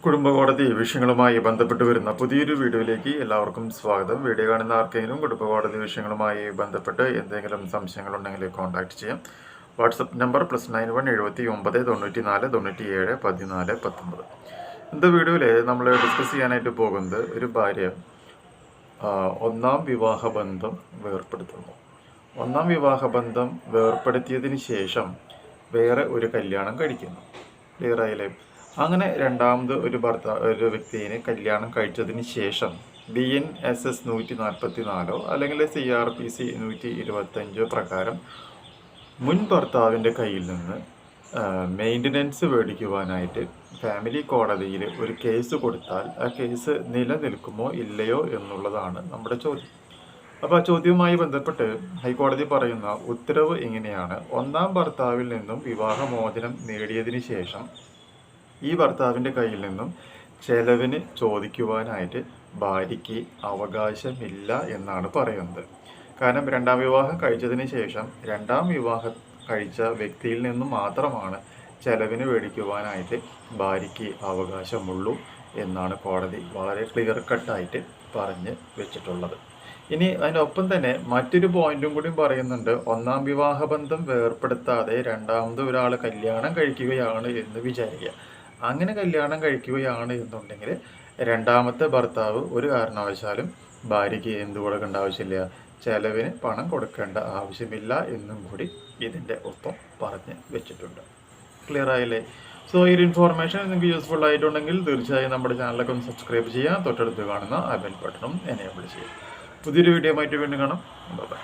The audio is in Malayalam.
കുടുംബ കോടതി വിഷയങ്ങളുമായി ബന്ധപ്പെട്ട് വരുന്ന പുതിയൊരു വീഡിയോയിലേക്ക് എല്ലാവർക്കും സ്വാഗതം. വീഡിയോ കാണുന്ന ആർക്കെങ്കിലും കുടുംബ കോടതി വിഷയങ്ങളുമായി ബന്ധപ്പെട്ട് എന്തെങ്കിലും സംശയങ്ങളുണ്ടെങ്കിൽ കോൺടാക്ട് ചെയ്യാം. WhatsApp number +91 79 94 97 14 19. ഇന്നത്തെ വീഡിയോയിൽ നമ്മൾ ഡിസ്കസ് ചെയ്യാനായിട്ട് പോകുന്നത് ഒരു ഭാര്യ ഒന്നാം വിവാഹബന്ധം വേർപ്പെടുത്തുന്നു. ഒന്നാം വിവാഹബന്ധം വേർപ്പെടുത്തിയതിന് ശേഷം വേറെ ഒരു കല്യാണം കഴിക്കുന്നു. ക്ലിയർ ആയില്ലേ? അങ്ങനെ രണ്ടാമത് ഒരു വ്യക്തിയെ കല്യാണം കഴിച്ചതിന് ശേഷം BNSS 144 അല്ലെങ്കിൽ CRPC 125 പ്രകാരം മുൻ ഭർത്താവിൻ്റെ കയ്യിൽ നിന്ന് മെയിൻ്റനൻസ് മേടിക്കുവാനായിട്ട് ഫാമിലി കോടതിയിൽ ഒരു കേസ് കൊടുത്താൽ ആ കേസ് നിലനിൽക്കുമോ ഇല്ലയോ എന്നുള്ളതാണ് നമ്മുടെ ചോദ്യം. അപ്പോൾ ആ ചോദ്യവുമായി ബന്ധപ്പെട്ട് ഹൈക്കോടതി പറയുന്ന ഉത്തരവ് ഇങ്ങനെയാണ്: ഒന്നാം ഭർത്താവിൽ നിന്നും വിവാഹമോചനം നേടിയതിന് ശേഷം ഈ ഭർത്താവിൻ്റെ കയ്യിൽ നിന്നും ചെലവിന് ചോദിക്കുവാനായിട്ട് ഭാര്യയ്ക്ക് അവകാശമില്ല എന്നാണ് പറയുന്നത്. കാരണം രണ്ടാം വിവാഹം കഴിച്ചതിന് ശേഷം രണ്ടാം വിവാഹം കഴിച്ച വ്യക്തിയിൽ നിന്നും മാത്രമാണ് ചെലവിന് മേടിക്കുവാനായിട്ട് ഭാര്യയ്ക്ക് അവകാശമുള്ളൂ എന്നാണ് കോടതി വളരെ ക്ലിയർ കട്ടായിട്ട് പറഞ്ഞ് വെച്ചിട്ടുള്ളത്. ഇനി അതിനൊപ്പം തന്നെ മറ്റൊരു പോയിന്റും കൂടി പറയുന്നുണ്ട്. ഒന്നാം വിവാഹബന്ധം വേർപ്പെടുത്താതെ രണ്ടാമത് ഒരാൾ കല്യാണം കഴിക്കുകയാണ് എന്ന് വിചാരിക്കുക. അങ്ങനെ കല്യാണം കഴിക്കുകയാണ് എന്നുണ്ടെങ്കിൽ രണ്ടാമത്തെ ഭർത്താവ് ഒരു കാരണവശാലും ഭാര്യയ്ക്ക് എന്ത് കൊടുക്കേണ്ട ആവശ്യമില്ല, ചെലവിന് പണം കൊടുക്കേണ്ട ആവശ്യമില്ല എന്നും കൂടി ഇതിൻ്റെ ഒപ്പം പറഞ്ഞ് വെച്ചിട്ടുണ്ട്. ക്ലിയർ ആയില്ലേ? സോ ഈ ഒരു ഇൻഫോർമേഷൻ നിങ്ങൾക്ക് യൂസ്ഫുൾ ആയിട്ടുണ്ടെങ്കിൽ തീർച്ചയായും നമ്മുടെ ചാനലൊക്കെ ഒന്ന് സബ്സ്ക്രൈബ് ചെയ്യുക. തൊട്ടടുത്ത് കാണുന്ന ആ ബെൽ ബട്ടണും എനേബിൾ ചെയ്യുക. പുതിയൊരു വീഡിയോ ആയിട്ട് വീണ്ടും കാണാം. ബൈ.